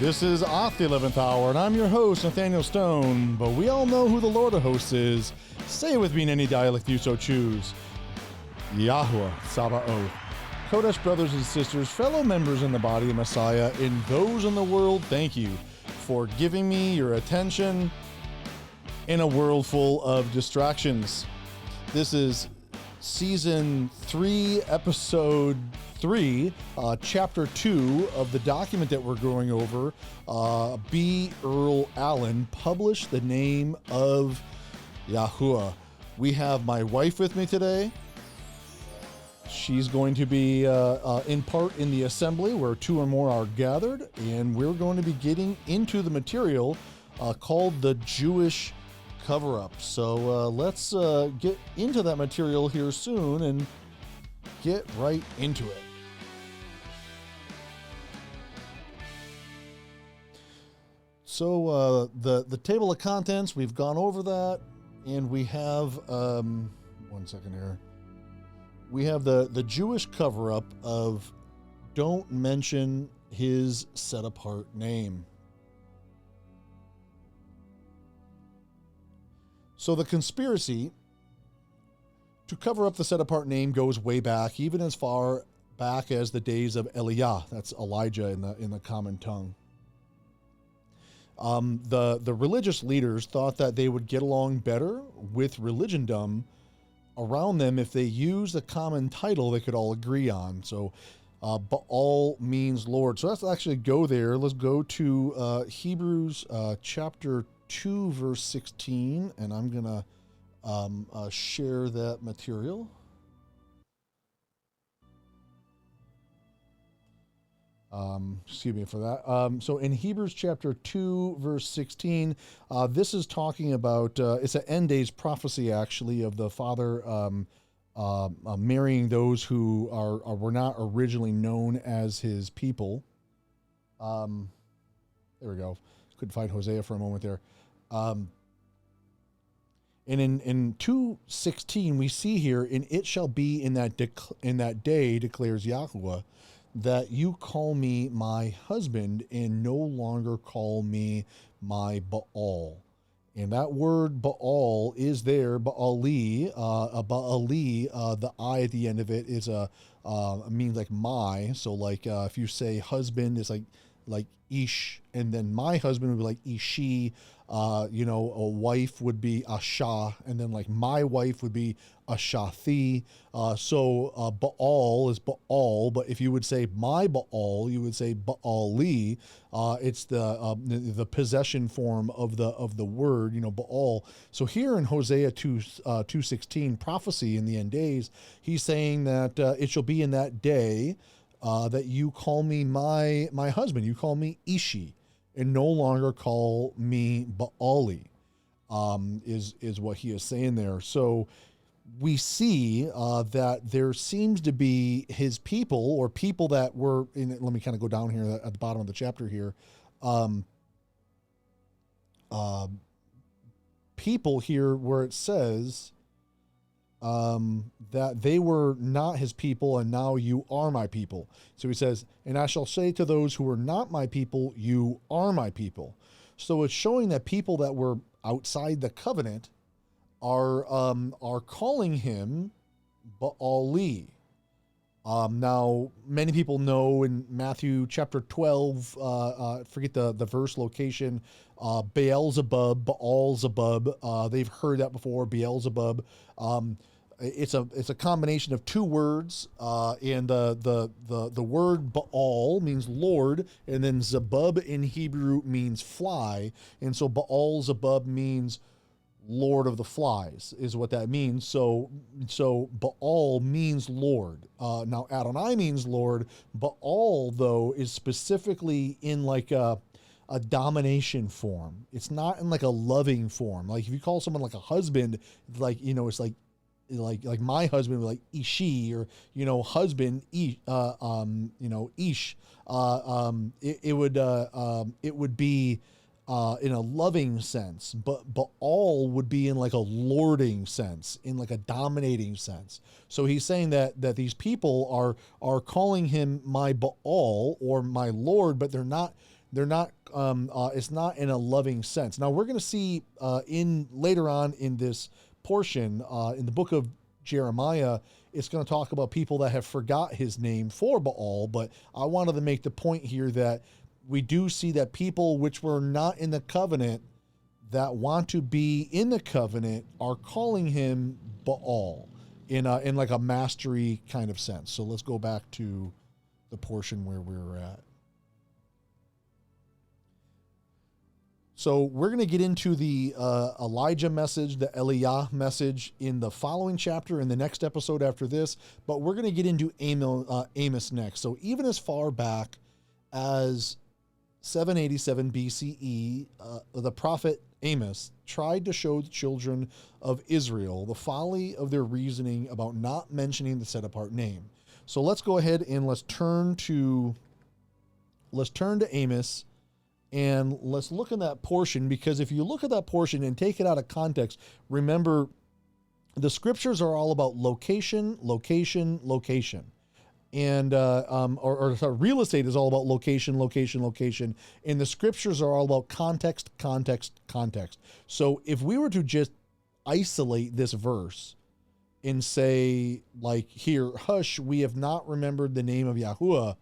This is Off the 11th Hour, and I'm your host, Nathaniel Stone, but we all know who the Lord of Hosts is. Say it with me in any dialect you so choose. YAHUAH, Sabaoth. Kodesh brothers and sisters, fellow members in the body of Messiah, and those in the world, thank you for giving me your attention in a world full of distractions. This is Season 3, Episode 3, Chapter 2 of the document that we're going over. B. Earl Allen published the name of YAHUAH. We have my wife with me today. She's going to be in part in the assembly where two or more are gathered, and we're going to be getting into the material called the Jewish Coverup. So let's get into that material here soon and get right into it. So the table of contents, we've gone over that, and we have, one second here. We have the Jewish cover-up of don't mention his set-apart name. So the conspiracy to cover up the set-apart name goes way back, even as far back as the days of Eliah. That's Elijah in the common tongue. The religious leaders thought that they would get along better with religiondom around them if they used a common title they could all agree on. So Baal means Lord. So let's actually go there. Let's go to Hebrews chapter 2 verse 16, and I'm gonna share that material. Excuse me for that. So in Hebrews chapter 2 verse 16, this is talking about it's an end days prophecy actually of the Father marrying those who were not originally known as his people. There we go. Couldn't find Hosea for a moment there. And in 2:16 we see here, and it shall be in that day, declares YAHUAH, that you call me my husband and no longer call me my Baal. And that word Baal is there, Baali, the I at the end of it is means like my. So like if you say husband, it's like ish, and then my husband would be like ishi. A wife would be asha, and then like my wife would be ashathi. So Baal is Baal, but if you would say my Baal, you would say Baali. It's the possession form of the word, Baal. So here in Hosea 2:16, prophecy in the end days, he's saying that it shall be in that day that you call me my husband, you call me Ishi, and no longer call me Baali, is what he is saying there. So we see that there seems to be his people, or people that were in. Let me kind of go down here at the bottom of the chapter here. People here where it says that they were not his people, and now you are my people. So he says, and I shall say to those who are not my people, you are my people. So it's showing that people that were outside the covenant are calling him Baali. Now, many people know in Matthew chapter 12, forget the verse location, Beelzebub, Baalzebub. They've heard that before, Beelzebub. It's a combination of two words, and the word Baal means Lord, and then Zebub in Hebrew means fly, and so Baal-zebub means Lord of the flies, is what that means. So Baal means Lord. Now Adonai means Lord. Baal, though, is specifically in like a domination form. It's not in like a loving form. Like if you call someone like a husband, like, it's like my husband would like Ishi, or husband Ish. It would be in a loving sense, but Baal would be in like a lording sense, in like a dominating sense. So he's saying that these people are calling him my Baal or my Lord, but they're not They're not. It's not in a loving sense. Now we're going to see in later on in this portion in the book of Jeremiah, it's going to talk about people that have forgot his name for Baal. But I wanted to make the point here that we do see that people which were not in the covenant that want to be in the covenant are calling him Baal in like a mastery kind of sense. So let's go back to the portion where we're at. So we're going to get into the Elijah message, the Eliah message in the following chapter, in the next episode after this, but we're going to get into Amos next. So even as far back as 787 BCE, the prophet Amos tried to show the children of Israel the folly of their reasoning about not mentioning the set-apart name. So let's go ahead and let's turn to Amos. And let's look in that portion, because if you look at that portion and take it out of context, remember the scriptures are all about location, location, location. And, real estate is all about location, location, location. And the scriptures are all about context, context, context. So if we were to just isolate this verse and say, like, here, hush, we have not remembered the name of Yahuwah.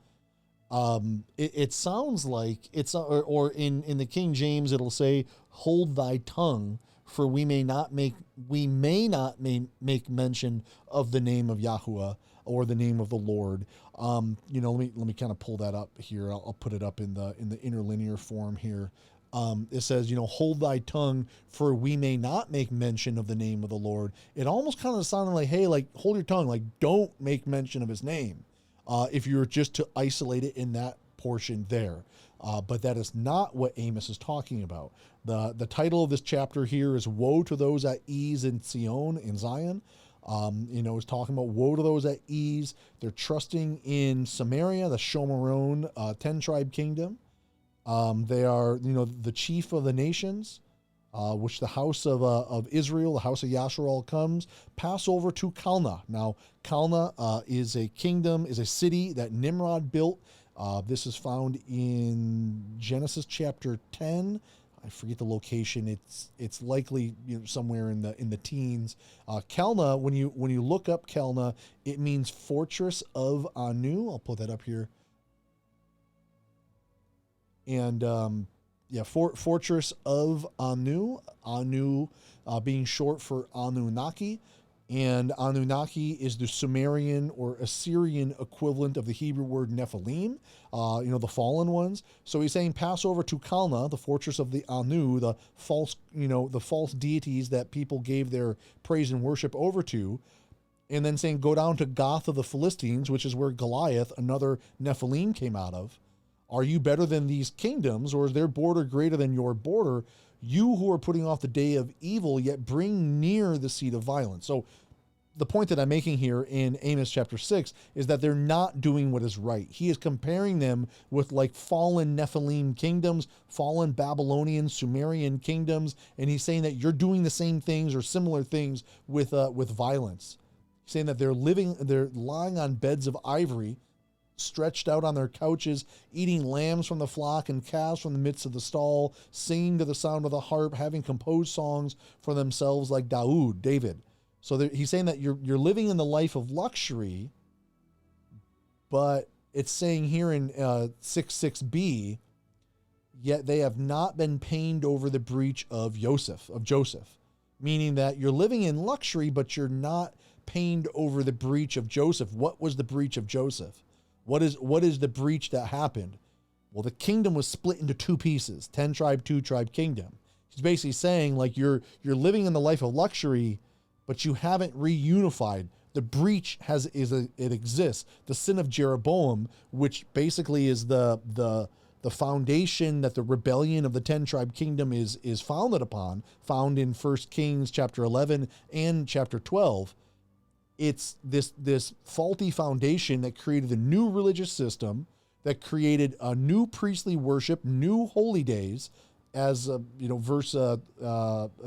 It sounds like it's, or in the King James, it'll say, hold thy tongue, for we may not make mention of the name of Yahuwah or the name of the Lord. Let me kind of pull that up here. I'll put it up in the interlinear form here. It says, hold thy tongue, for we may not make mention of the name of the Lord. It almost kind of sounded like, hey, like, hold your tongue, like, don't make mention of his name. If you were just to isolate it in that portion there. But that is not what Amos is talking about. The title of this chapter here is Woe to Those at Ease in Zion. It's talking about woe to those at ease. They're trusting in Samaria, the Shomeron, 10-tribe kingdom. They are, the chief of the nations, which the house of Israel, the house of Yasharal comes, pass over to Calneh. Now, Calneh is a kingdom, is a city that Nimrod built. This is found in Genesis chapter 10. I forget the location. It's likely somewhere in the teens. Calneh, when you look up Calneh, it means fortress of Anu. I'll put that up here. And fortress of Anu, being short for Anunnaki, and Anunnaki is the Sumerian or Assyrian equivalent of the Hebrew word Nephilim, the fallen ones. So he's saying pass over to Calneh, the fortress of the Anu, the false deities that people gave their praise and worship over to, and then saying go down to Goth of the Philistines, which is where Goliath, another Nephilim, came out of. Are you better than these kingdoms, or is their border greater than your border? You who are putting off the day of evil, yet bring near the seat of violence. So the point that I'm making here in Amos chapter 6 is that they're not doing what is right. He is comparing them with like fallen Nephilim kingdoms, fallen Babylonian, Sumerian kingdoms, and he's saying that you're doing the same things or similar things with violence. He's saying that they're lying on beds of ivory, stretched out on their couches, eating lambs from the flock and calves from the midst of the stall, singing to the sound of the harp, having composed songs for themselves like David. So he's saying that you're living in the life of luxury, but it's saying here in 6:6b, yet they have not been pained over the breach of Joseph, meaning that you're living in luxury, but you're not pained over the breach of Joseph. What was the breach of Joseph? What is the breach that happened? Well, the kingdom was split into two pieces, 10-tribe, 2-tribe kingdom. He's basically saying like you're living in the life of luxury, but you haven't reunified. The breach it exists. The sin of Jeroboam, which basically is the foundation that the rebellion of the 10-tribe kingdom is founded upon, found in 1 Kings chapter 11 and chapter 12. It's this faulty foundation that created a new religious system, that created a new priestly worship, new holy days, as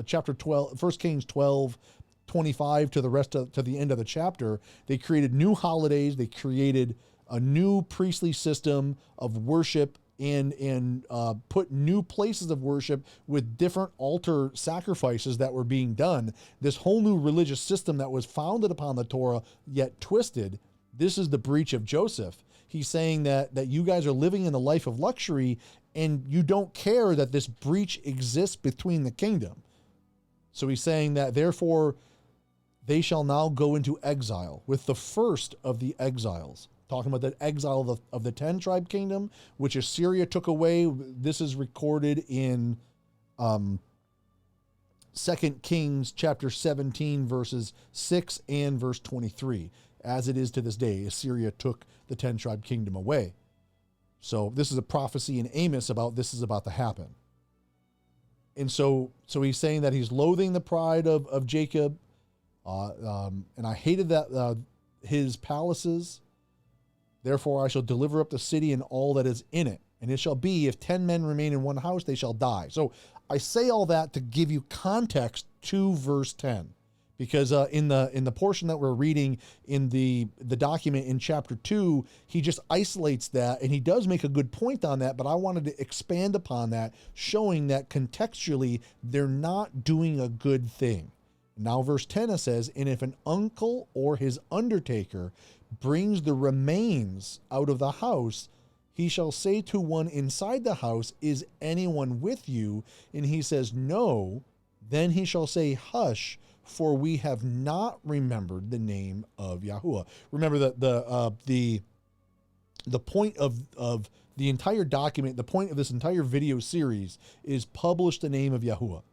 chapter 12, 1 Kings 12:25 to the end of the chapter. They created new holidays. They created a new priestly system of worship and put new places of worship with different altar sacrifices that were being done. This whole new religious system that was founded upon the Torah, yet twisted. This is the breach of Joseph. He's saying that you guys are living in the life of luxury and you don't care that this breach exists between the kingdom. So he's saying that therefore they shall now go into exile with the first of the exiles. Talking about the exile of the 10 tribe kingdom, which Assyria took away. This is recorded in 2 Kings chapter 17, verses 6 and verse 23. As it is to this day, Assyria took the 10 tribe kingdom away. So this is a prophecy in Amos about this is about to happen. And so he's saying that he's loathing the pride of Jacob. And I hated that his palaces. Therefore I shall deliver up the city and all that is in it. And it shall be, if 10 men remain in one house, they shall die. So I say all that to give you context to verse 10. Because in the portion that we're reading in the document in chapter 2, he just isolates that, and he does make a good point on that, but I wanted to expand upon that, showing that contextually they're not doing a good thing. Now verse 10 it says, and if an uncle or his undertaker brings the remains out of the house, he shall say to one inside the house, is anyone with you? And he says, no. Then he shall say, hush, for we have not remembered the name of YAHUAH. Remember that the point of the entire document, the point of this entire video series is publish the name of YAHUAH.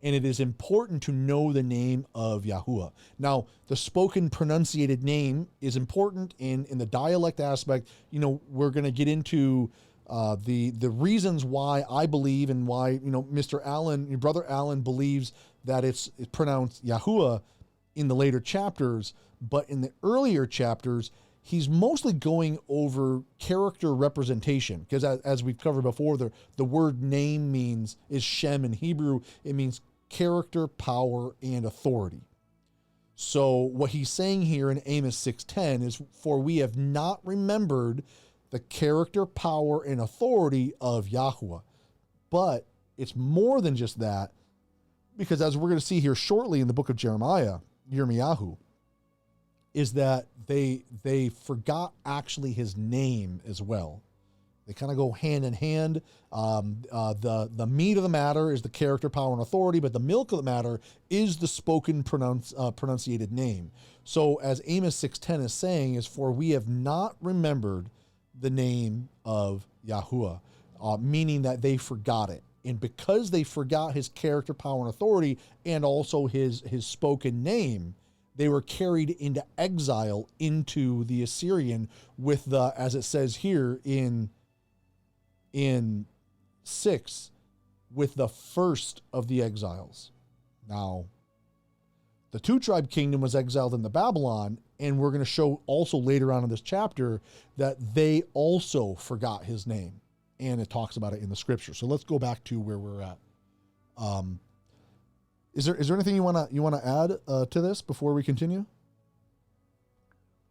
And it is important to know the name of YAHUAH. Now, the spoken pronunciated name is important in the dialect aspect. You know, we're going to get into the reasons why I believe and why, you know, Mr. Allen, your brother Allen believes that it's pronounced YAHUAH in the later chapters. But in the earlier chapters, he's mostly going over character representation. Because as we've covered before, the word name is Shem in Hebrew. It means character, power, and authority. So what he's saying here in Amos 6:10 is, for we have not remembered the character, power, and authority of YAHUAH. But it's more than just that, because as we're going to see here shortly in the book of Yirmiyahu, is that they forgot actually his name as well. They kind of go hand in hand. The meat of the matter is the character, power, and authority, but the milk of the matter is the spoken pronunciated name. So as Amos 6:10 is saying, is for we have not remembered the name of YAHUAH, meaning that they forgot it. And because they forgot his character, power, and authority, and also his spoken name, they were carried into exile into the Assyrian with the, as it says here in 6, with the first of the exiles. Now, the 2-tribe kingdom was exiled into Babylon, and we're going to show also later on in this chapter that they also forgot his name, and it talks about it in the scripture. So let's go back to where we're at. Is there anything you want to add to this before we continue?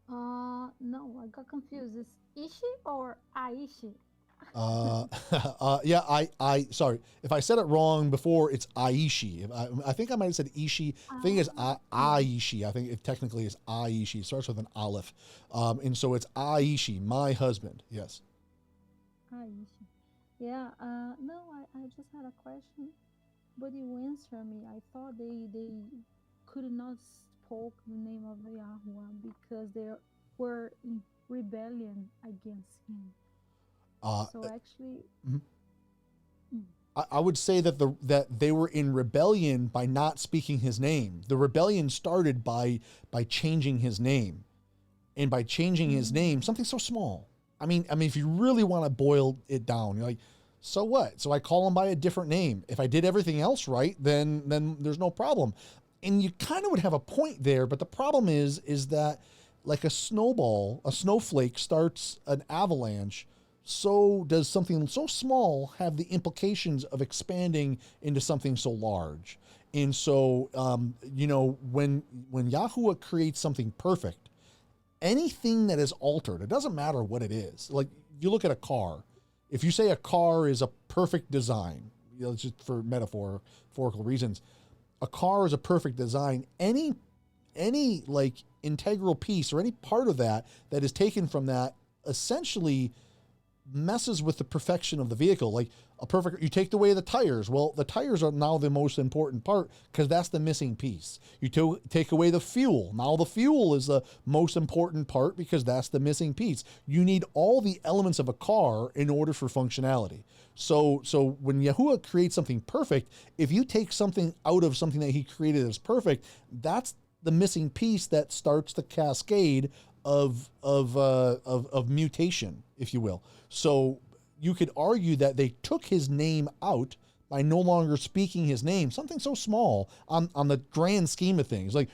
No, I got confused. Is Ishi or Aishi? Yeah, I sorry if I said it wrong before. It's Aishi. I think I might have said Ishi. I think it's Aishi. I think it technically is Aishi. It starts with an aleph, and so it's Aishi, my husband. Yes. Aishi. Yeah. No, I just had a question, but you answered me. I thought they could not spoke the name of YAHUAH because they were in rebellion against him. So actually, I would say that that they were in rebellion by not speaking his name. The rebellion started by changing his name, and by changing his name, something so small. I mean, if you really want to boil it down, you're like, so what? So I call him by a different name. If I did everything else right, then there's no problem. And you kind of would have a point there, but the problem is that like a snowflake starts an avalanche. So does something so small have the implications of expanding into something so large. And so, when YAHUAH creates something perfect, anything that is altered, it doesn't matter what it is. Like you look at a car, If you say a car is a perfect design, just for metaphorical reasons, a car is a perfect design. Any like integral piece or any part of that is taken from that essentially messes with the perfection of the vehicle. Like you take away the tires. Well, the tires are now the most important part because that's the missing piece. You take away the fuel. Now the fuel is the most important part because that's the missing piece. You need all the elements of a car in order for functionality. So when Yahuwah creates something perfect, if you take something out of something that he created as perfect, that's the missing piece that starts the cascade of mutation, if you will. So you could argue that they took his name out by no longer speaking his name, something so small on the grand scheme of things. Like,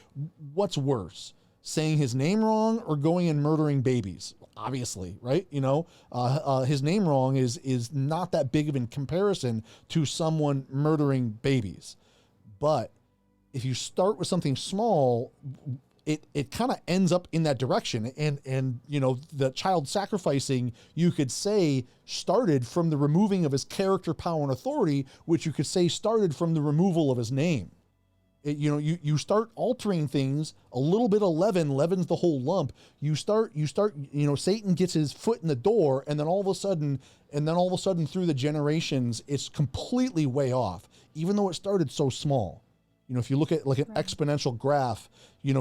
what's worse, saying his name wrong or going and murdering babies? Obviously, right? His name wrong is not that big of in comparison to someone murdering babies. But if you start with something small, it kind of ends up in that direction. And the child sacrificing, you could say, started from the removing of his character, power, and authority, which you could say started from the removal of his name. You start altering things a little bit of leaven's the whole lump. You start, Satan gets his foot in the door, and then all of a sudden through the generations, it's completely way off, even though it started so small. If you look at like an exponential graph,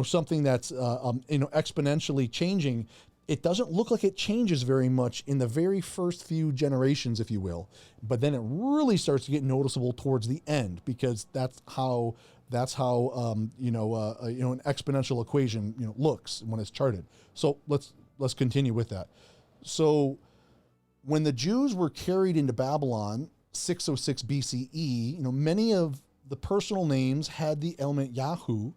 something that's, exponentially changing, it doesn't look like it changes very much in the very first few generations, if you will. But then it really starts to get noticeable towards the end, because that's how an exponential equation, looks when it's charted. So let's continue with that. So when the Jews were carried into Babylon, 606 BCE, many of the personal names had the element Yahu.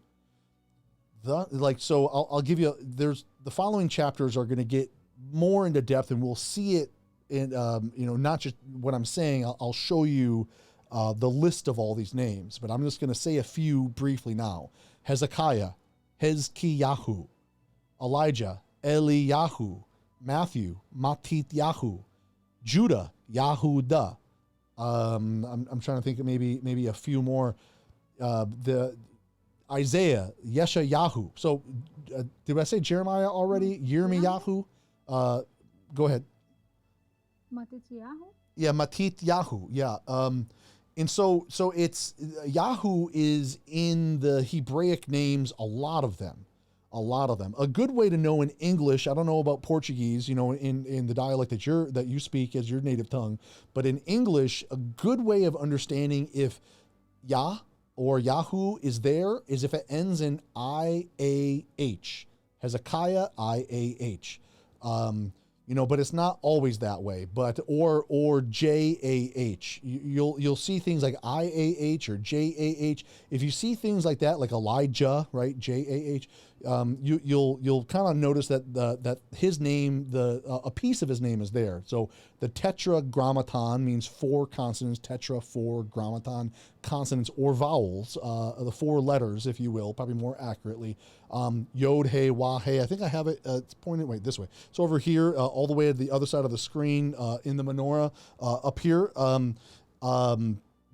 I'll give you, there's the following chapters are going to get more into depth, and we'll see it in, not just what I'm saying. I'll show you the list of all these names, but I'm just going to say a few briefly now. Hezekiah, Hezkiyahu, Elijah, Eliyahu, Matthew, Matityahu, Judah, Yahudah. I'm trying to think of maybe a few more. The Isaiah, Yeshayahu. So, did I say Jeremiah already? Yirmiyahu. Go ahead. Matityahu? Yeah, Matityahu. Yeah. And so it's Yahu is in the Hebraic names, a lot of them. A good way to know in English, I don't know about Portuguese, in the dialect that you speak as your native tongue, but in English, a good way of understanding if Yah or Yahu is there is if it ends in I-A-H. Hezekiah, I-A-H. But it's not always that way. But or J-A-H. You'll see things like I-A-H or J-A-H. If you see things like that, like Elijah, right, J-A-H, you'll kind of notice that his name, a piece of his name is there. So the tetragrammaton means 4 consonants, tetra, 4, grammaton, consonants or vowels, the 4 letters, if you will, probably more accurately. Yod, He, Wah, He. I think I have it, it's pointed, wait, this way. So over here, all the way to the other side of the screen, in the menorah, up here,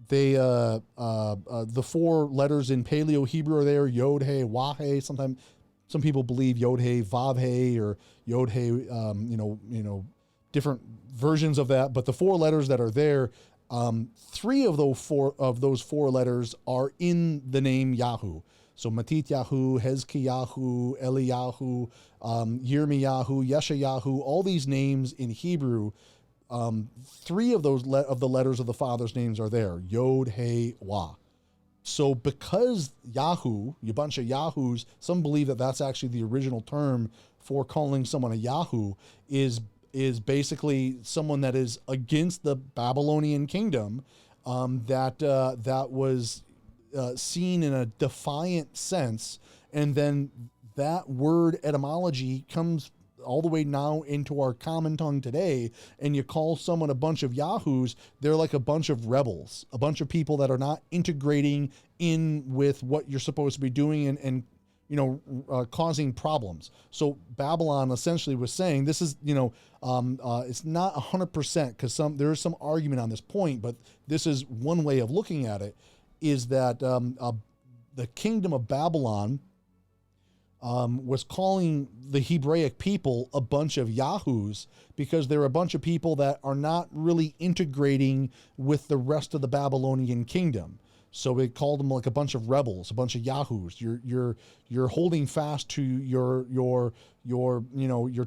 the 4 letters in Paleo Hebrew are there, Yod, He, Wah, He. Sometimes some people believe Yod, He, Vav, He, or Yod, He, different versions of that. But the 4 letters that are there, 3 of those four letters are in the name Yahu. So Matityahu, Hezkiyahu, Eliyahu, Yirmiyahu, Yeshayahu, all these names in Hebrew, 3 of those of the letters of the Father's names are there. Yod, He, Wah. So because Yahu, a bunch of Yahoos, some believe that that's actually the original term for calling someone a Yahu, is basically someone that is against the Babylonian kingdom, that was seen in a defiant sense. And then that word etymology comes all the way now into our common tongue today, and you call someone a bunch of Yahoos, they're like a bunch of rebels, a bunch of people that are not integrating in with what you're supposed to be doing and causing problems. So Babylon essentially was saying this is, it's not 100% because there is some argument on this point, but this is one way of looking at it, is that the kingdom of Babylon was calling the Hebraic people a bunch of yahoos because they're a bunch of people that are not really integrating with the rest of the Babylonian kingdom. So it called them like a bunch of rebels, a bunch of yahoos. You're holding fast to your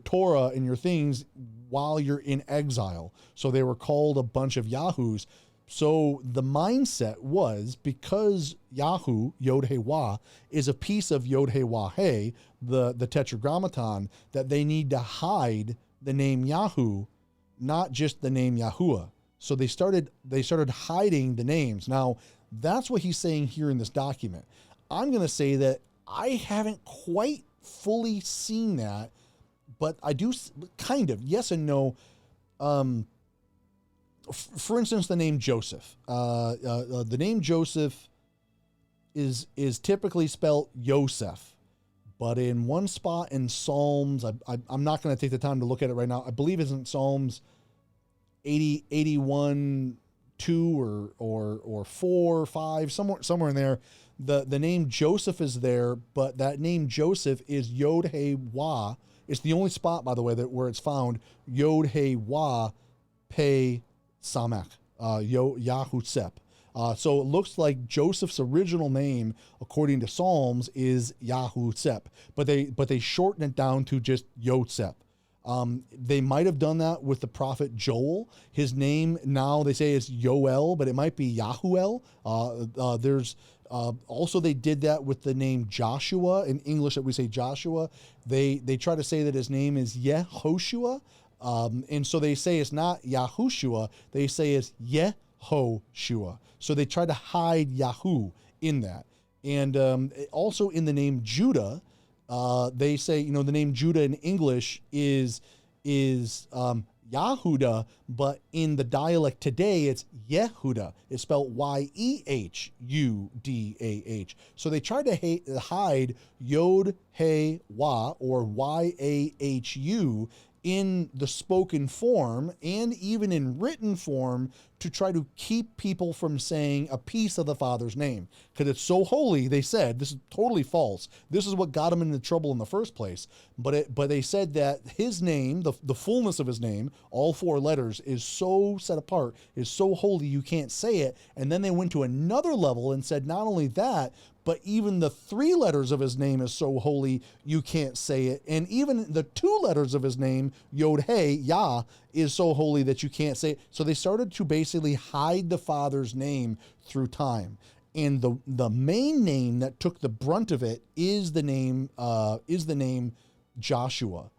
Torah and your things while you're in exile. So they were called a bunch of yahoos. So the mindset was, because Yahu, Yod-Heh-Wah, is a piece of Yod-Heh-Wah-Hey, the Tetragrammaton, that they need to hide the name Yahu, not just the name Yahuwah. So they started hiding the names. Now, that's what he's saying here in this document. I'm going to say that I haven't quite fully seen that, but I do kind of, yes and no. For instance, the name Joseph. The name Joseph is typically spelled Yosef, but in one spot in Psalms, I'm not going to take the time to look at it right now. I believe it's in Psalms 80, 81, 2 or 4, 5, somewhere in there. The name Joseph is there, but that name Joseph is Yod-Heh-Wah. It's the only spot, by the way, where it's found, Yod-Heh-Wah Pei Samek, Yahutzep. So it looks like Joseph's original name, according to Psalms, is Yahutzep, but they shorten it down to just Yotzep. They might have done that with the prophet Joel. His name now they say is Yoel, but it might be Yahuel. There's also they did that with the name Joshua. In English, that we say Joshua. They try to say that his name is Yehoshua. And so they say it's not Yahushua, they say it's Yehoshua. So they try to hide Yahu in that. And also in the name Judah, they say, the name Judah in English is Yahudah, but in the dialect today, it's Yehudah. It's spelled Yehudah. So they try to hide Yod-Heh-Wah or Yahu in the spoken form and even in written form to try to keep people from saying a piece of the Father's name. Because it's so holy, they said, this is totally false. This is what got him into trouble in the first place. But they said that his name, the fullness of his name, all 4 letters, is so set apart, is so holy you can't say it. And then they went to another level and said not only that, but even the 3 letters of his name is so holy you can't say it. And even the 2 letters of his name, Yod-Hey, Yah, is so holy that you can't say it. So they started to basically hide the Father's name through time. And the main name that took the brunt of it is the name Joshua.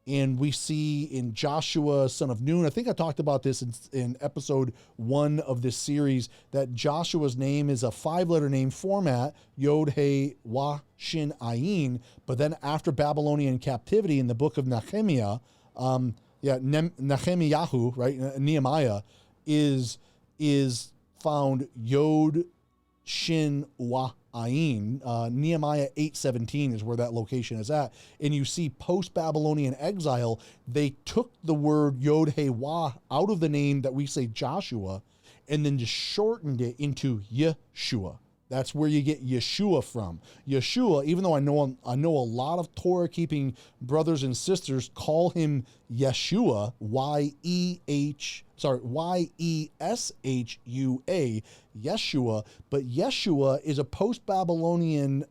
And we see in Joshua, son of Nun, I think I talked about this in episode 1 of this series, that Joshua's name is a 5-letter name format, Yod-Heh-Wah-Shin-Ayin. But then after Babylonian captivity in the book of Nehemiah, Nehemiah, right? Nehemiah is found Yod-Shin-Wah-Ayin. Nehemiah 8:17 is where that location is at. And you see post-Babylonian exile, they took the word Yod-Heh-Wah out of the name that we say Joshua and then just shortened it into Yeshua. That's where you get Yeshua from. Yeshua, even though I know a lot of Torah-keeping brothers and sisters call him Yeshua, Yeshua, Yeshua, but Yeshua is a post-Babylonian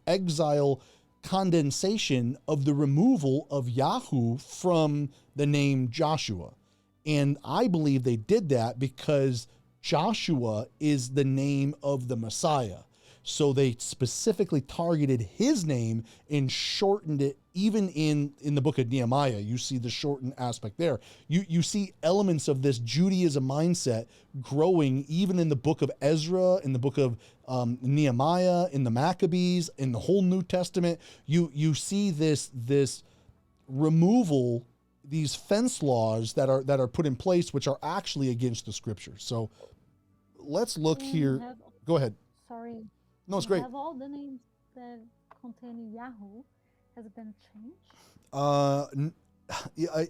exile condensation of the removal of Yahu from the name Joshua. And I believe they did that because Joshua is the name of the Messiah. So they specifically targeted his name and shortened it. Even in the book of Nehemiah, you see the shortened aspect there. You see elements of this Judaism mindset growing even in the book of Ezra, in the book of Nehemiah, in the Maccabees, in the whole New Testament. You see this removal, these fence laws that are put in place, which are actually against the scriptures. So let's look here. Go ahead. Sorry. No, it's You great. have all the names that containing Yahoo has been changed?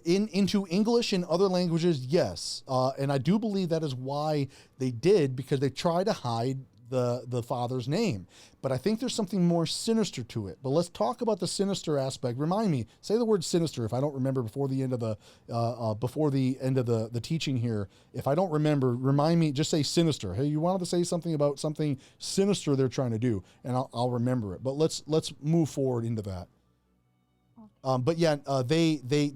Into English and other languages, yes. And I do believe that is why they did, because they try to hide the father's name. But I think there's something more sinister to it. But let's talk about the sinister aspect. Remind me, say the word sinister if I don't remember before the end of the teaching here. If I don't remember, remind me, just say sinister. Hey, you wanted to say something about something sinister they're trying to do, and I'll remember it. But let's move forward into that. But yeah,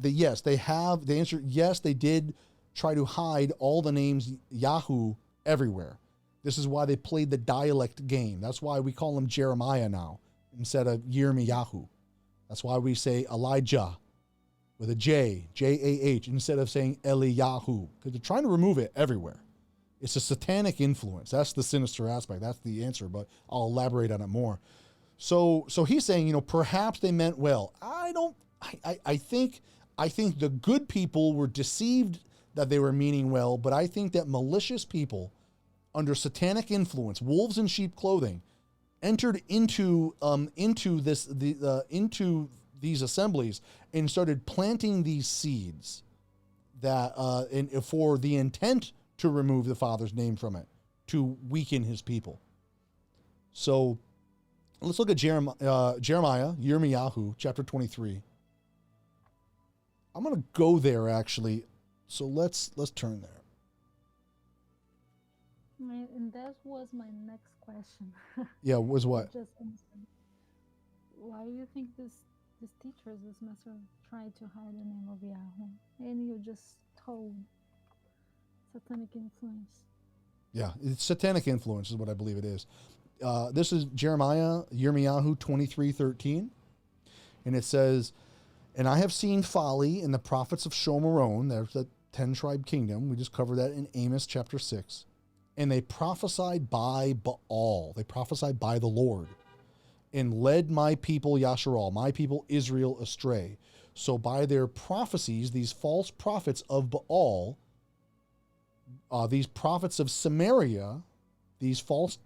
yes, they answered yes, they did try to hide all the names Yahu everywhere. This is why they played the dialect game. That's why we call him Jeremiah now instead of 𝤉𝐄𝐄𝐄. That's why we say Elijah with a J, J-A-H, instead of saying Eliyahu, because they're trying to remove it everywhere. It's a satanic influence. That's the sinister aspect. That's the answer, but I'll elaborate on it more. So he's saying, perhaps they meant well. I think the good people were deceived that they were meaning well, but I think that malicious people under satanic influence, wolves in sheep clothing, entered into these assemblies and started planting these seeds that for the intent to remove the Father's name from it, to weaken his people. So let's look at Jeremiah, 𝤉𝐄𝐄𝐄, chapter 23. I'm going to go there actually. So let's turn there. And that was my next question. Yeah, was what? Just answered. Why do you think this teachers, this master, tried to hide the name of Yahweh? And you just told Satanic Influence. Yeah, it's Satanic Influence is what I believe it is. This is Jeremiah, 𝤉𝐄𝐄𝐄 23:13. And it says, "And I have seen folly in the prophets of Shomeron," there's the 10-tribe kingdom. We just covered that in Amos chapter 6. "And they prophesied by Baal," they prophesied by the Lord, "and led my people Yasharal," my people Israel, astray. So by their prophecies, these false prophets of Baal, these prophets of Samaria, these false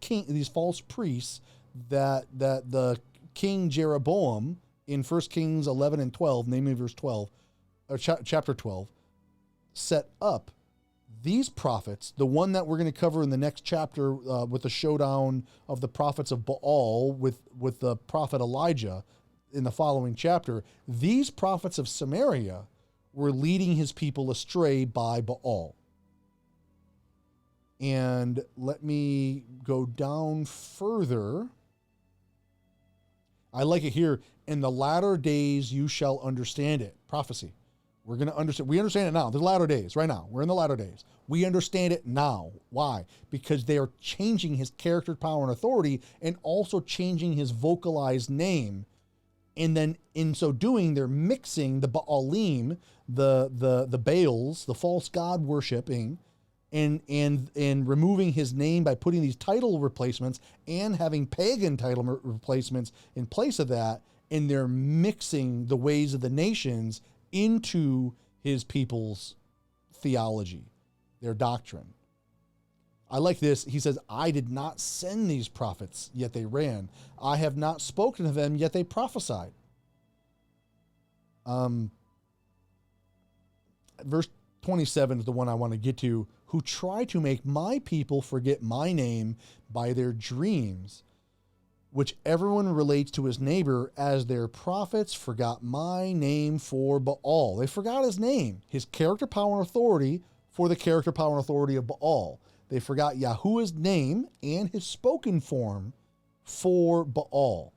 priests that the king Jeroboam in 1 Kings 11 and 12, namely verse 12, or chapter 12, set up. These prophets, the one that we're going to cover in the next chapter with the showdown of the prophets of Baal with the prophet Elijah in the following chapter, these prophets of Samaria were leading his people astray by Baal. And let me go down further. I like it here. "In the latter days you shall understand it." Prophecy. We're going to understand. We understand it now. The latter days, right now. We're in the latter days. We understand it now. Why? Because they are changing his character, power, and authority, and also changing his vocalized name. And then in so doing, they're mixing the Baalim, the Baals, the false god worshiping, and removing his name by putting these title replacements and having pagan title replacements in place of that. And they're mixing the ways of the nations into his people's theology, their doctrine. I like this. He says, "I did not send these prophets, yet they ran. I have not spoken to them, yet they prophesied." Verse 27 is the one I want to get to. "Who try to make my people forget my name by their dreams, which everyone relates to his neighbor, as their prophets forgot my name for Baal." They forgot his name, his character, power, and authority for the character, power, and authority of Baal. They forgot Yahuwah's name and his spoken form for Baal.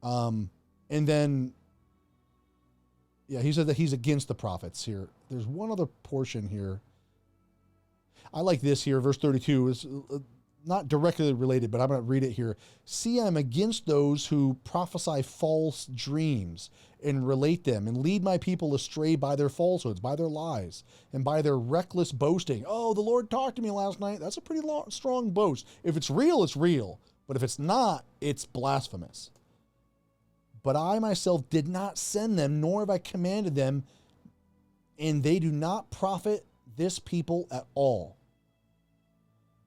And then, he said that he's against the prophets here. There's one other portion here. I like this here, verse 32 is not directly related, but I'm going to read it here. "See, I'm against those who prophesy false dreams and relate them and lead my people astray by their falsehoods, by their lies, and by their reckless boasting." Oh, the Lord talked to me last night. That's a pretty strong boast. If it's real, it's real. But if it's not, it's blasphemous. "But I myself did not send them, nor have I commanded them, and they do not profit this people at all."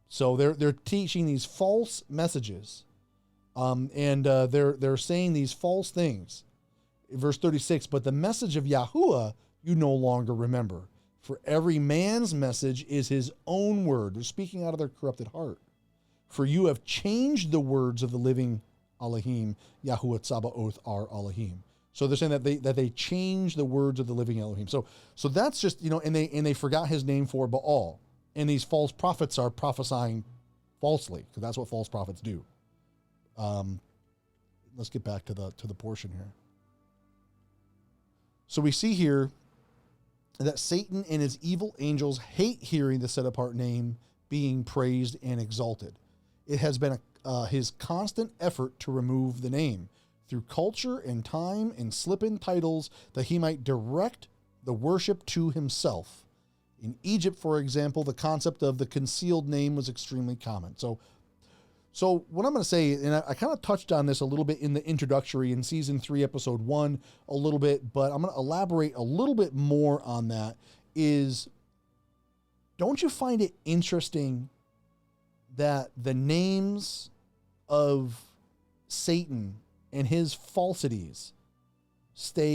So they're teaching these false messages They're saying these false things. Verse 36, but the message of YAHUAH you no longer remember. For every man's message is his own word. They're speaking out of their corrupted heart. For you have changed the words of the living Elohim, YAHUAH Tsabaoth our Elohim. So they're saying that they changed the words of the living Elohim. So that's just, and they forgot his name for Baal. And these false prophets are prophesying falsely, because that's what false prophets do. Let's get back to the portion here. So we see here that Satan and his evil angels hate hearing the set apart name being praised and exalted. It has been his constant effort to remove the name through culture and time and slip in titles that he might direct the worship to himself. In Egypt, for example, the concept of the concealed name was extremely common. So what I'm going to say, and I kind of touched on this a little bit in the introductory in season 3, episode 1, a little bit, but I'm going to elaborate a little bit more on that, is don't you find it interesting that the names of Satan and his falsities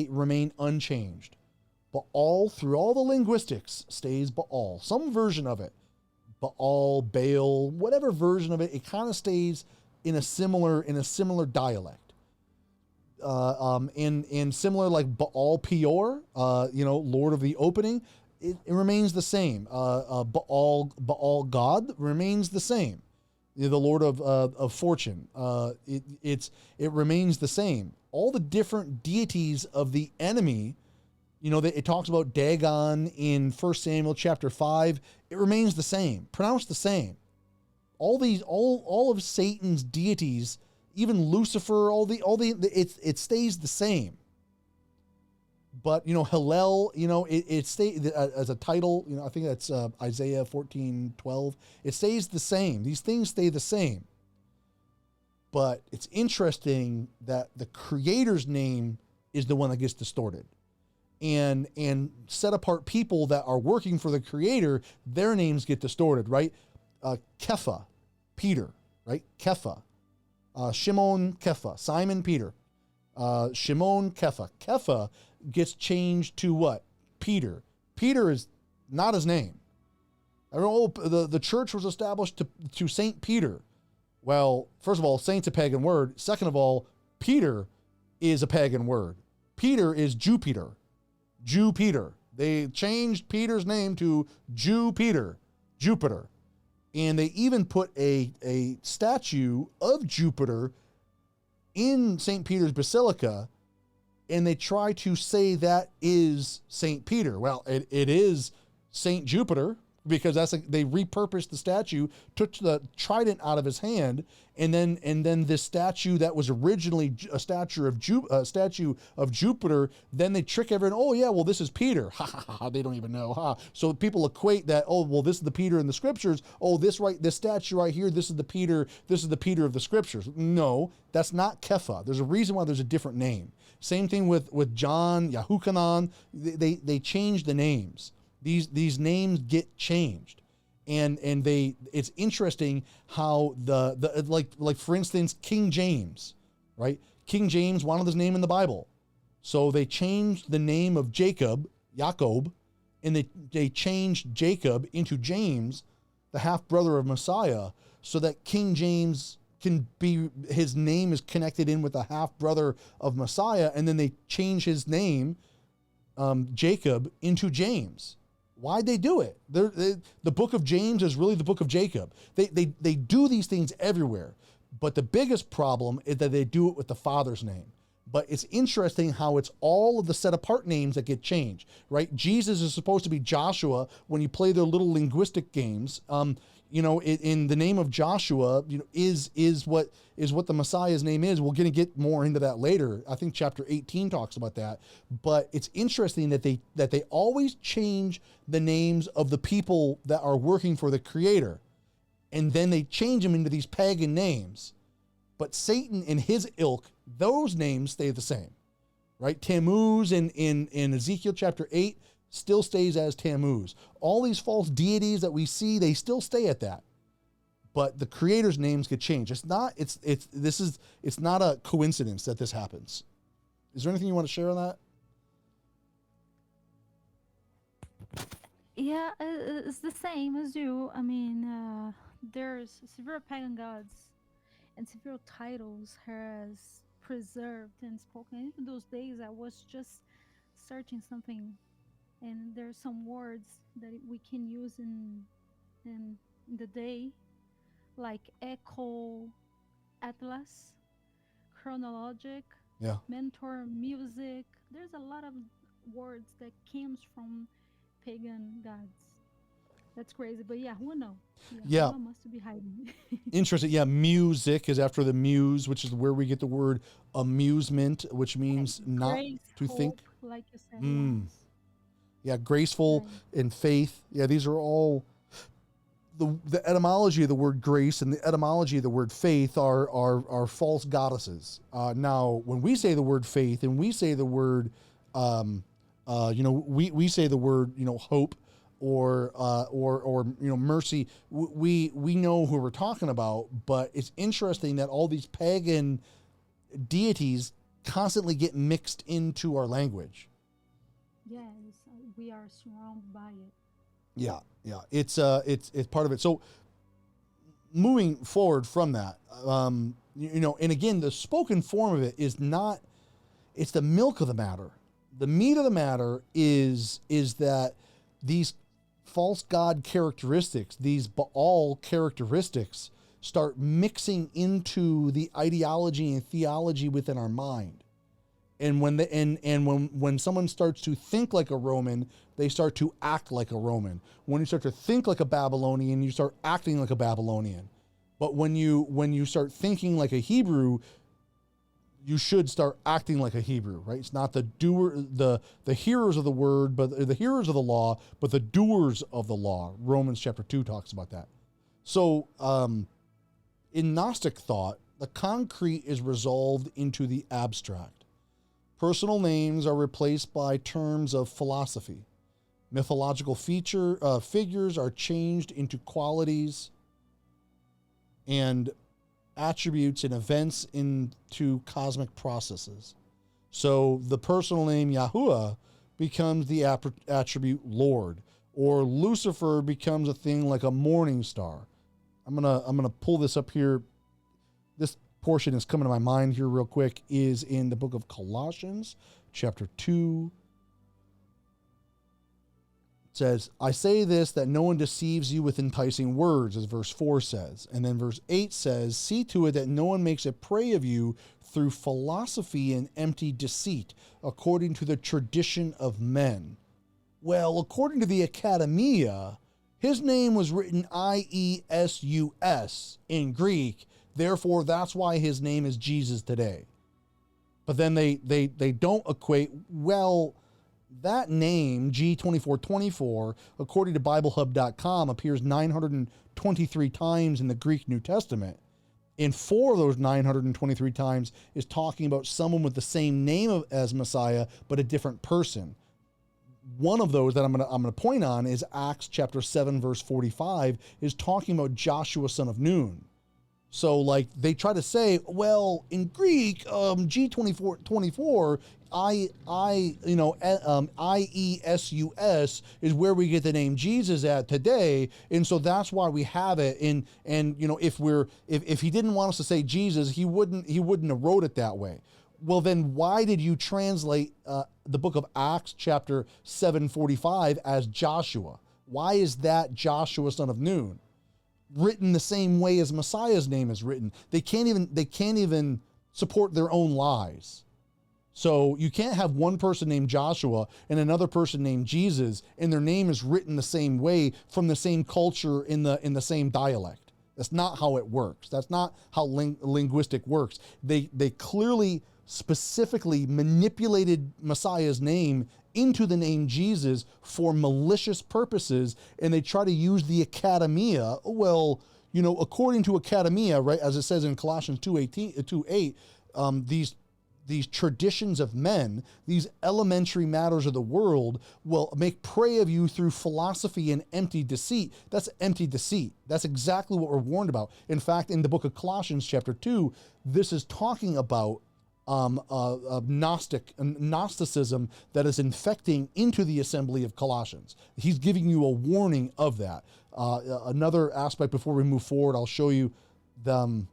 remain unchanged? Baal, through all the linguistics, stays Baal. Some version of it, Baal, Baal, whatever version of it, it kind of stays in a similar dialect. And similar, like Baal Peor, Lord of the Opening, it remains the same. Baal God remains the same. The Lord of Fortune, it remains the same. All the different deities of the enemy, it talks about Dagon in 1 Samuel chapter 5. It remains the same, pronounced the same. All of Satan's deities, even Lucifer, it stays the same. But Hillel, it stays as a title. I think that's Isaiah 14:12. It stays the same. These things stay the same. But it's interesting that the Creator's name is the one that gets distorted. And set apart people that are working for the Creator, their names get distorted, right? Kepha, Peter, right? Kepha, Shimon Kepha, Simon Peter, Shimon Kepha. Kepha gets changed to what? Peter. Peter is not his name. I don't know. The church was established to Saint Peter. Well, first of all, saint's a pagan word. Second of all, Peter is a pagan word. Peter is Jupiter. Jupiter. They changed Peter's name to Jupiter. And they even put a statue of Jupiter in St. Peter's Basilica, and they try to say that is St. Peter. Well, it is St. Jupiter, because they repurposed the statue, took the trident out of his hand, and then this statue that was originally a statue of Jupiter, then they trick everyone. Oh yeah, well this is Peter. Ha ha ha! They don't even know. Ha! So people equate that. Oh well, this is the Peter in the scriptures. Oh this statue right here. This is the Peter. This is the Peter of the scriptures. No, that's not Kepha. There's a reason why there's a different name. Same thing with John, Yahuchanan. They changed the names. These names get changed, and it's interesting how the like for instance King James, right? King James wanted his name in the Bible, so they changed the name of Jacob, and they changed Jacob into James, the half brother of Messiah, so that King James can be, his name is connected in with the half brother of Messiah, and then they change his name, Jacob, into James. Why'd they do it? The book of James is really the book of Jacob. They do these things everywhere, but the biggest problem is that they do it with the Father's name. But it's interesting how it's all of the set apart names that get changed, right? Jesus is supposed to be Joshua when you play their little linguistic games. In the name of Joshua, is what the Messiah's name is. We're going to get more into that later. I think chapter 18 talks about that. But it's interesting that they always change the names of the people that are working for the Creator, and then they change them into these pagan names. But Satan and his ilk, those names stay the same, right? Tammuz in Ezekiel chapter 8 still stays as Tammuz. All these false deities that we see, they still stay at that. but the creators' names get changed. It's not a coincidence that this happens. Is there anything you want to share on that? Yeah, it's the same as you. I mean, there's several pagan gods and several titles has preserved and spoken. In those days, I was just searching something, and there's some words that we can use in the day, like echo, atlas, chronologic, Yeah. mentor, music. There's a lot of words that comes from pagan gods. That's crazy, but yeah, who knows? Yeah. Who must be hiding. Interesting. Yeah, music is after the muse, which is where we get the word amusement, which means not Grace, to hope, think. like you said. Yes. Yeah, graceful and faith. Yeah, these are all the etymology of the word grace and the etymology of the word faith are false goddesses. Now, when we say the word faith and we say the word, we say the word, hope or mercy, we know who we're talking about. But it's interesting that all these pagan deities constantly get mixed into our language. Yes, we are surrounded by it. Yeah, it's part of it. So moving forward from that, and again, the spoken form of it is not. It's the milk of the matter. The meat of the matter is that these false god characteristics, these Baal characteristics, start mixing into the ideology and theology within our mind. And when someone starts to think like a Roman, they start to act like a Roman. When you start to think like a Babylonian, you start acting like a Babylonian. But when you start thinking like a Hebrew, you should start acting like a Hebrew, right? It's not the hearers of the word, but the hearers of the law, but the doers of the law. Romans chapter 2 talks about that. So in Gnostic thought, the concrete is resolved into the abstract. Personal names are replaced by terms of philosophy. Mythological figures are changed into qualities and attributes and events into cosmic processes. So the personal name YAHUAH becomes the attribute Lord, or Lucifer becomes a thing like a morning star. I'm gonna pull this up here. This portion is coming to my mind here real quick, is in the book of Colossians, chapter 2. It says, I say this that no one deceives you with enticing words, as verse 4 says. And then verse 8 says, see to it that no one makes a prey of you through philosophy and empty deceit, according to the tradition of men. Well, according to the Academia, his name was written Iesus in Greek. Therefore, that's why his name is Jesus today. But then they don't equate, well, that name, G2424, according to BibleHub.com, appears 923 times in the Greek New Testament. And 4 of those 923 times is talking about someone with the same name as Messiah, but a different person. One of those that I'm gonna point on is Acts chapter 7, verse 45, is talking about Joshua, son of Nun. So, like, they try to say, well, in Greek, G2424, Iesus is where we get the name Jesus at today, and so that's why we have it. And if he didn't want us to say Jesus, he wouldn't have wrote it that way. Well, then why did you translate the book of Acts chapter 7:45 as Joshua? Why is that Joshua, son of Nun? Written the same way as Messiah's name is written. They can't even support their own lies. So you can't have one person named Joshua and another person named Jesus, and their name is written the same way from the same culture in the same dialect. That's not how it works. That's not how linguistic works. They clearly, specifically manipulated Messiah's name into the name Jesus for malicious purposes, and they try to use the Academia. Well, according to Academia, right, as it says in Colossians 2:8, these traditions of men, these elementary matters of the world, will make prey of you through philosophy and empty deceit. That's empty deceit. That's exactly what we're warned about. In fact, in the book of Colossians chapter 2, this is talking about Gnosticism that is infecting into the assembly of Colossians. He's giving you a warning of that. Another aspect before we move forward, I'll show you the...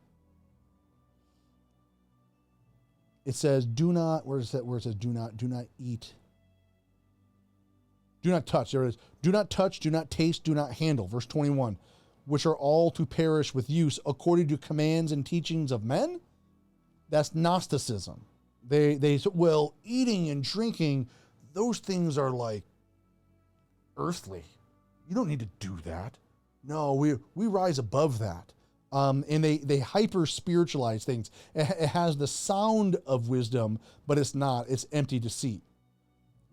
It says, do not, where is that, where it says, do not eat. Do not touch, there it is. Do not touch, do not taste, do not handle. Verse 21, which are all to perish with use according to commands and teachings of men. That's Gnosticism. They well, eating and drinking, those things are like earthly. You don't need to do that. No, we rise above that. And they hyper spiritualize things. It has the sound of wisdom, but it's not. It's empty deceit.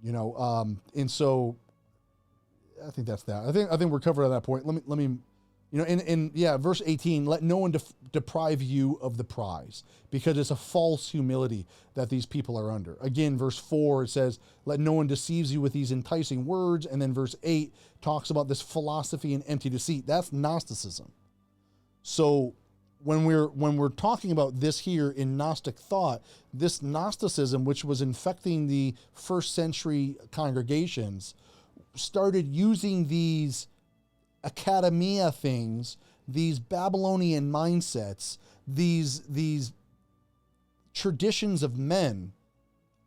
And so I think that's that. I think we're covered on that point. Let me, verse 18. Let no one deprive you of the prize, because it's a false humility that these people are under. Again, verse 4 it says, let no one deceives you with these enticing words, and then verse 8 talks about this philosophy and empty deceit. That's Gnosticism. So when we're talking about this here in Gnostic thought, this Gnosticism, which was infecting the first century congregations, started using these academia things, these Babylonian mindsets, these traditions of men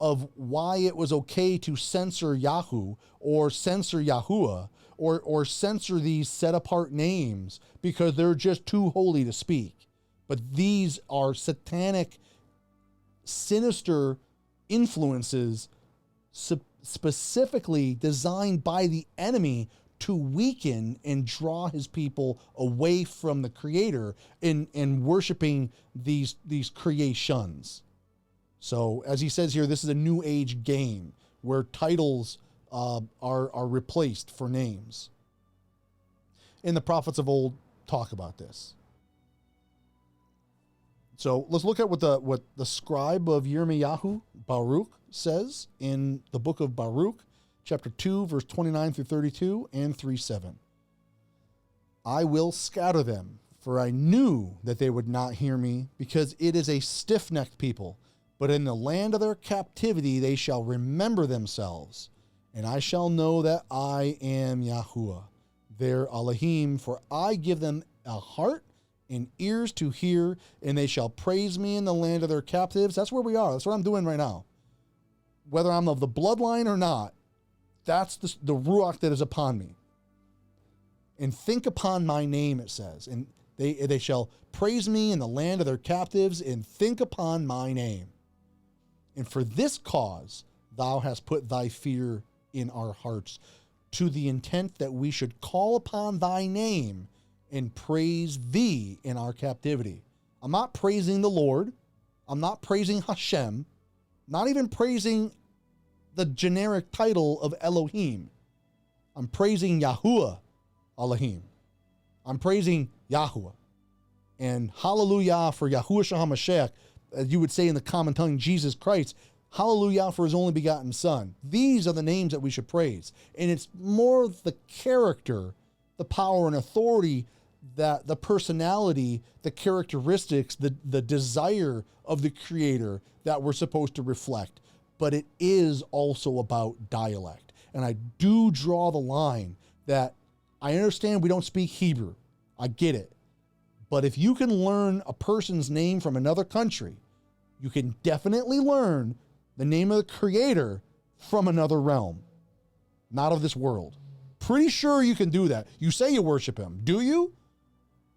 of why it was okay to censor Yahoo or censor Yahuwah or censor these set apart names because they're just too holy to speak. But these are satanic, sinister influences specifically designed by the enemy to weaken and draw his people away from the Creator in worshiping these creations. So as he says here, this is a new age game where titles are replaced for names. And the prophets of old talk about this. So let's look at what the scribe of Yirmiyahu, Baruch, says in the book of Baruch, chapter 2, verse 29 through 32 and 3:7. I will scatter them, for I knew that they would not hear me, because it is a stiff-necked people. But in the land of their captivity they shall remember themselves, and I shall know that I am Yahuwah, their Elohim, for I give them a heart and ears to hear, and they shall praise me in the land of their captives. That's where we are. That's what I'm doing right now. Whether I'm of the bloodline or not, that's the Ruach that is upon me. And think upon my name, it says, and they shall praise me in the land of their captives, and think upon my name. And for this cause, thou hast put thy fear in our hearts, to the intent that we should call upon thy name and praise thee in our captivity. I'm not praising the Lord. I'm not praising Hashem. Not even praising the generic title of Elohim. I'm praising Yahuwah Elohim. I'm praising Yahuwah. And hallelujah for Yahushua HaMashiach, as you would say in the common tongue, Jesus Christ. Hallelujah for his only begotten Son. These are the names that we should praise. And it's more the character, the power and authority, that the personality, the characteristics, the desire of the Creator that we're supposed to reflect. But it is also about dialect. And I do draw the line that I understand we don't speak Hebrew. I get it. But if you can learn a person's name from another country, you can definitely learn the name of the Creator from another realm, not of this world. Pretty sure you can do that. You say you worship him. Do you?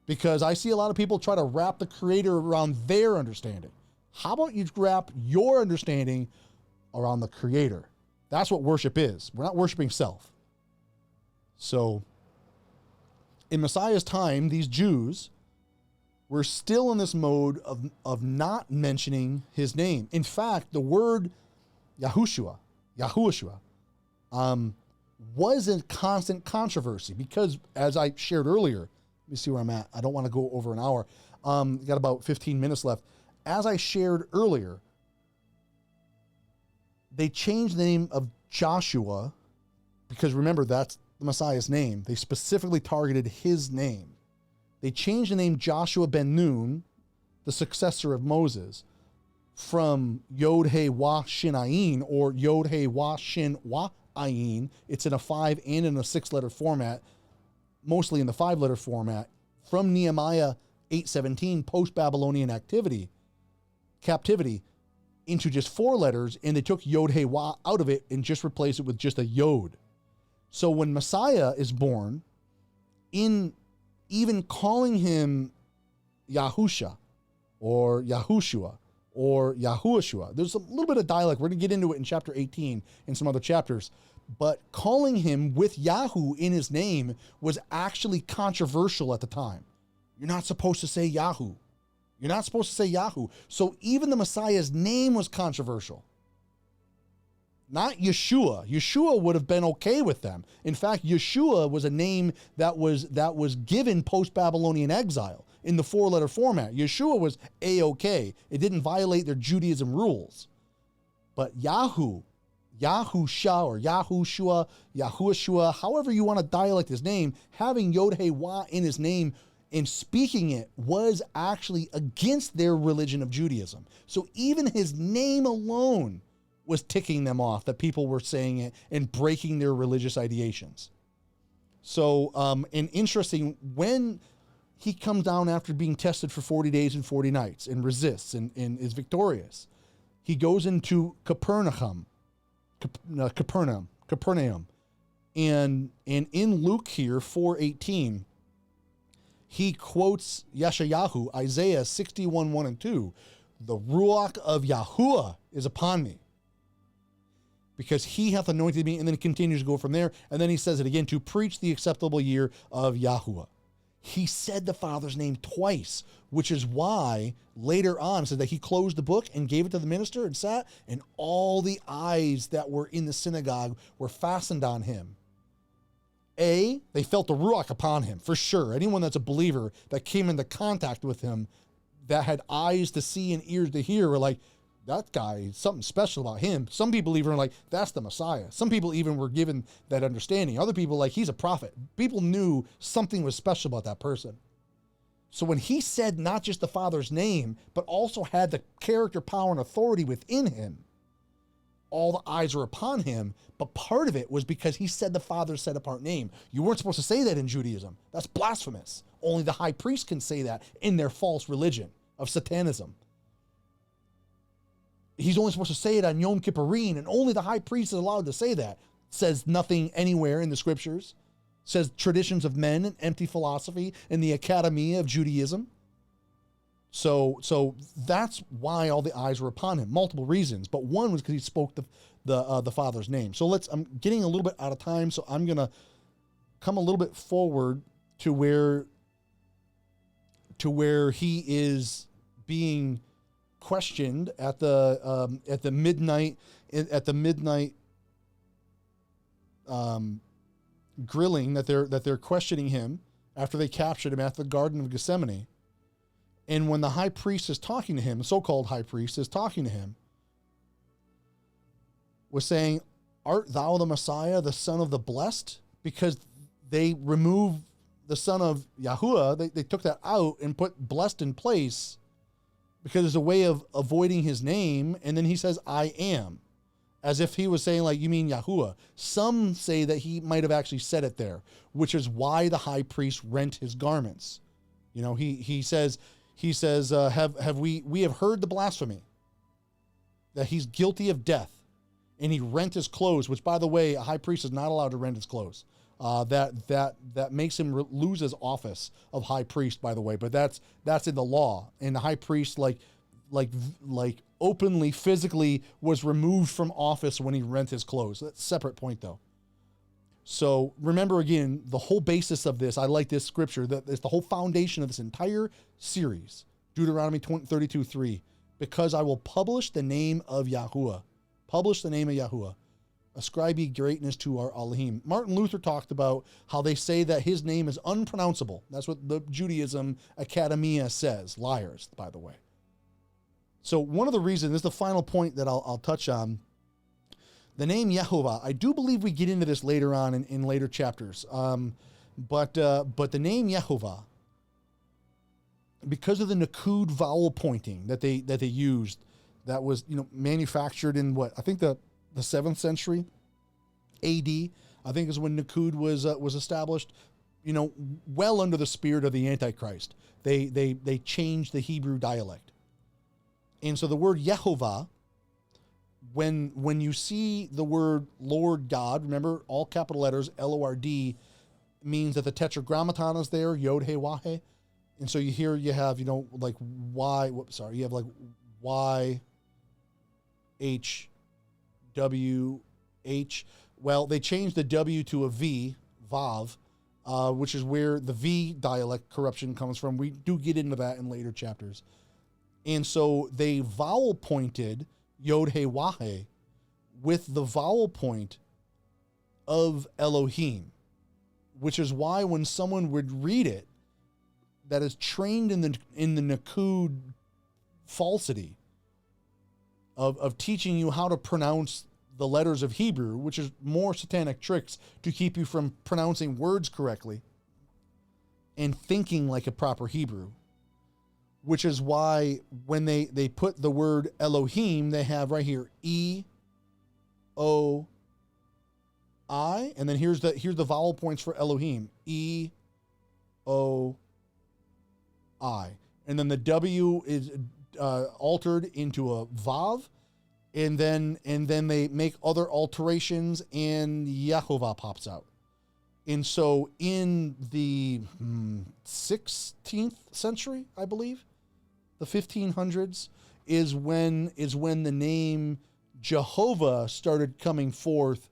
Because I see a lot of people try to wrap the Creator around their understanding. How about you wrap your understanding around the Creator? That's what worship is. We're not worshiping self. So in Messiah's time, these Jews were still in this mode of not mentioning his name. In fact, the word Yahushua, was in constant controversy because, as I shared earlier, let me see where I'm at. I don't want to go over an hour. Got about 15 minutes left. As I shared earlier, they changed the name of Joshua because remember, that's the Messiah's name. They specifically targeted his name. They changed the name Joshua ben Nun, the successor of Moses, from Yod-Heh-Wah Shin Ayin or Yod-Heh-Wah Shin Wah Ayin. It's in a 5 and in a 6-letter format, mostly in the 5-letter format, from Nehemiah 8:17, post-Babylonian captivity, into just 4 letters, and they took Yod-Heh-Wah out of it and just replaced it with just a Yod. So when Messiah is born, in even calling him Yahusha or Yahushua or Yahushua, there's a little bit of dialect. We're going to get into it in chapter 18 and some other chapters. But calling him with Yahu in his name was actually controversial at the time. You're not supposed to say Yahu. You're not supposed to say Yahu. So even the Messiah's name was controversial. Not Yeshua. Yeshua would have been okay with them. In fact, Yeshua was a name that was given post-Babylonian exile in the 4-letter format. Yeshua was A-okay. It didn't violate their Judaism rules. But Yahusha or Yahushua, Yahushua, however you want to dialect his name, having Yod-Heh-Wah in his name and speaking it was actually against their religion of Judaism. So even his name alone was ticking them off that people were saying it and breaking their religious ideations. So, and interesting, when he comes down after being tested for 40 days and 40 nights and resists and is victorious, he goes into Capernaum. And in Luke here, 4:18, he quotes Yeshayahu, Isaiah 61:1 and 2, the Ruach of Yahuwah is upon me, because he hath anointed me, and then it continues to go from there, and then he says it again, to preach the acceptable year of Yahuwah. He said the Father's name twice, which is why later on said that he closed the book and gave it to the minister and sat, and all the eyes that were in the synagogue were fastened on him. They felt the Ruach upon him, for sure. Anyone that's a believer that came into contact with him, that had eyes to see and ears to hear, were like, that guy, something special about him. Some people even were like, that's the Messiah. Some people even were given that understanding. Other people like, he's a prophet. People knew something was special about that person. So when he said not just the Father's name, but also had the character, power, and authority within him, all the eyes were upon him. But part of it was because he said the Father's set apart name. You weren't supposed to say that in Judaism. That's blasphemous. Only the high priest can say that in their false religion of Satanism. He's only supposed to say it on Yom Kippurim, and only the high priest is allowed to say that. Says nothing anywhere in the scriptures. Says traditions of men and empty philosophy in the Academy of Judaism. So that's why all the eyes were upon him. Multiple reasons, but one was because he spoke the Father's name. So I'm getting a little bit out of time, so I'm gonna come a little bit forward to where he is being questioned at the midnight grilling that they're questioning him after they captured him at the Garden of Gethsemane. And when the high priest is talking to him, the so-called high priest is talking to him, was saying, art thou the Messiah, the Son of the Blessed? Because they removed the Son of Yahuwah, they took that out and put blessed in place, because it's a way of avoiding his name. And then he says, I am, as if he was saying, like, you mean Yahuwah. Some say that he might have actually said it there, which is why the high priest rent his garments. You know, he says, we have heard the blasphemy, that he's guilty of death, and he rent his clothes, which, by the way, a high priest is not allowed to rent his clothes. That makes him lose his office of high priest, by the way, but that's in the law. And the high priest, like openly, physically was removed from office when he rent his clothes. That's a separate point, though. So remember, again, the whole basis of this, I like this scripture, that is the whole foundation of this entire series, Deuteronomy 32:3, because I will publish the name of Yahuwah. Publish the name of Yahuwah. Ascribe ye greatness to our Elohim. Martin Luther talked about how they say that his name is unpronounceable. That's what the Judaism Academia says. Liars, by the way. So one of the reasons, this is the final point that I'll touch on. the name Yahuwah, I do believe we get into this later on in later chapters. But the name Yahuwah, because of the Nakud vowel pointing that they used, that was, you know, manufactured in what, I think the 7th century AD, I think is when Nakud was established, you know, well under the spirit of the Antichrist. They changed the Hebrew dialect. And so the word Yehovah, when you see the word Lord God, remember all capital letters, Lord, means that the tetragrammaton is there, Yod He Wah. And so you have, you know, like you have like YHWH. Well, they changed the W to a V, Vav, which is where the V dialect corruption comes from. We do get into that in later chapters. And so they vowel pointed Yod He Wah with the vowel point of Elohim, which is why when someone would read it that is trained in the Nakud falsity of teaching you how to pronounce the letters of Hebrew, which is more satanic tricks to keep you from pronouncing words correctly and thinking like a proper Hebrew, which is why when they put the word Elohim, they have right here E-O-I, and then here's the vowel points for Elohim, E-O-I. And then the W is altered into a Vav, and then they make other alterations, and Yahuwah pops out. And so in the 16th century, I believe, the 1500s is when the name Jehovah started coming forth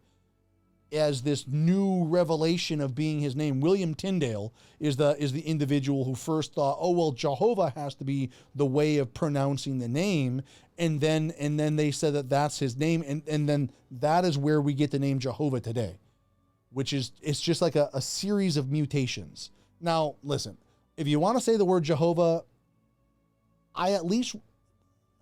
as this new revelation of being his name. William Tyndale is the individual who first thought, oh, well, Jehovah has to be the way of pronouncing the name. And then they said that that's his name. And then that is where we get the name Jehovah today, which is, it's just like a series of mutations. Now, listen, if you want to say the word Jehovah, I at least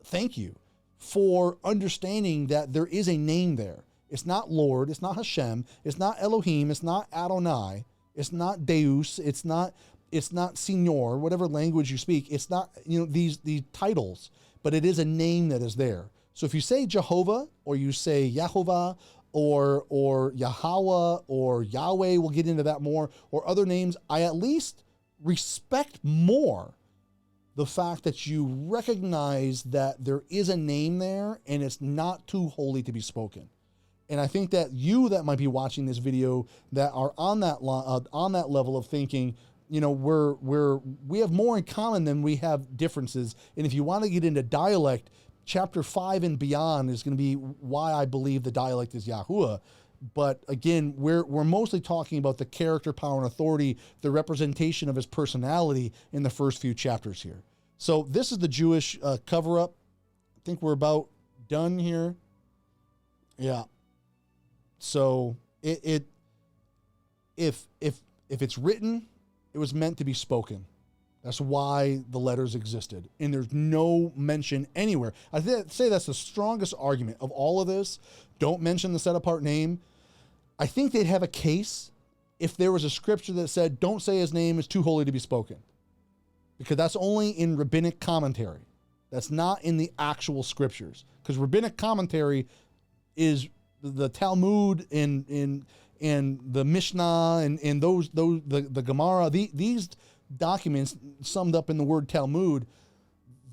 thank you for understanding that there is a name there. It's not Lord, it's not Hashem, it's not Elohim, it's not Adonai, it's not Deus, it's not Señor, whatever language you speak. It's not, you know, these titles, but it is a name that is there. So if you say Jehovah, or you say Yahuwah, or Yahweh, or Yahweh, we'll get into that more, or other names, I at least respect more the fact that you recognize that there is a name there and it's not too holy to be spoken. And I think that you that might be watching this video that are on that level of thinking, you know, we have more in common than we have differences. And if you want to get into dialect, chapter 5 and beyond is going to be why I believe the dialect is Yahuwah. But again, we're mostly talking about the character, power, and authority, the representation of his personality in the first few chapters here. So this is the Jewish cover-up. I think we're about done here. Yeah. So if it's written, it was meant to be spoken. That's why the letters existed. And there's no mention anywhere. I say that's the strongest argument of all of this. Don't mention the set apart name. I think they'd have a case if there was a scripture that said, don't say his name is too holy to be spoken. Because that's only in rabbinic commentary. That's not in the actual scriptures. Because rabbinic commentary is the Talmud and the Mishnah and the Gemara, these documents summed up in the word Talmud,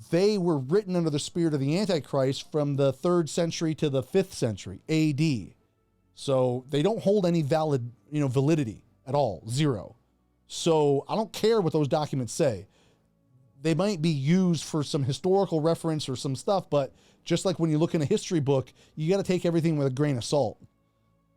they were written under the spirit of the Antichrist from the 3rd century to the 5th century AD. So they don't hold any validity at all, zero. So I don't care what those documents say. They might be used for some historical reference or some stuff, but just like when you look in a history book, you got to take everything with a grain of salt,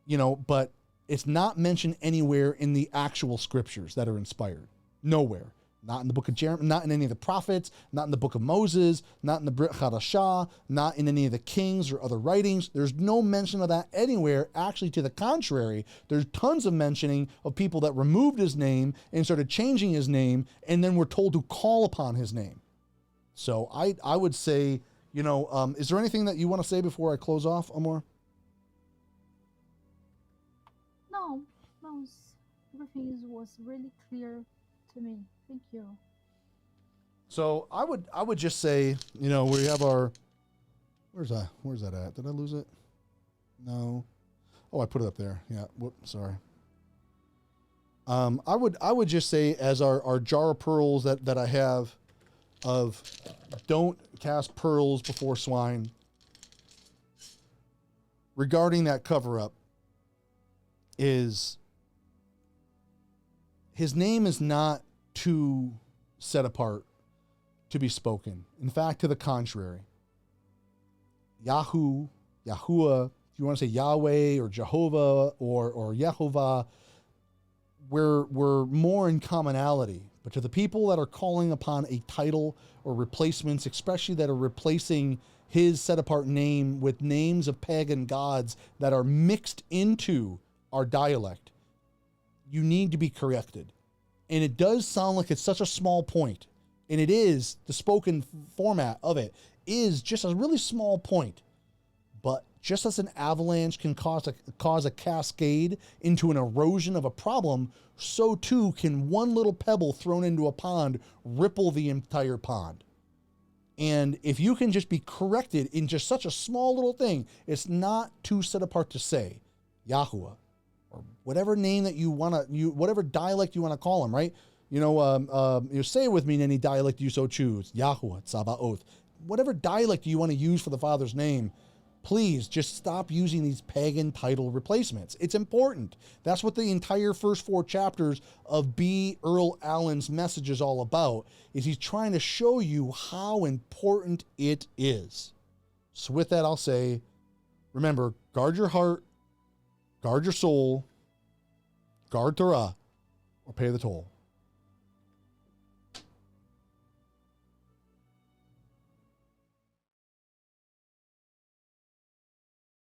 you know, but it's not mentioned anywhere in the actual scriptures that are inspired. Nowhere. Not in the book of Jeremiah, not in any of the prophets, not in the book of Moses, not in the Brit Hadashah, not in any of the kings or other writings. There's no mention of that anywhere. Actually, to the contrary, there's tons of mentioning of people that removed his name and started changing his name, and then were told to call upon his name. So I would say, you know, is there anything that you want to say before I close off, Amor? No, no, everything was really clear to me. Thank you. So I would just say, you know, we have our, where's that at? Did I lose it? No. Oh, I put it up there. Yeah. Whoop. Sorry. I would just say, as our jar of pearls that I have, of don't cast pearls before swine. Regarding that cover up, is his name is not too set apart to be spoken. In fact, to the contrary. Yahuwah, if you want to say Yahweh or Jehovah or Yehovah, we're more in commonality. But to the people that are calling upon a title or replacements, especially that are replacing his set apart name with names of pagan gods that are mixed into our dialect, you need to be corrected. And it does sound like it's such a small point. And it is, the spoken format of it is just a really small point. But just as an avalanche can cause a cascade into an erosion of a problem, so too can one little pebble thrown into a pond ripple the entire pond. And if you can just be corrected in just such a small little thing, it's not too set apart to say Yahuwah or whatever name that you want to, whatever dialect you want to call him, right? You know, you say it with me in any dialect you so choose. Yahuwah, Tsabaoth, whatever dialect you want to use for the Father's name. Please just stop using these pagan title replacements. It's important. That's what the entire first 4 chapters of B. Earl Allen's message is all about, is he's trying to show you how important it is. So with that, I'll say, remember, guard your heart, guard your soul, guard Torah, or pay the toll.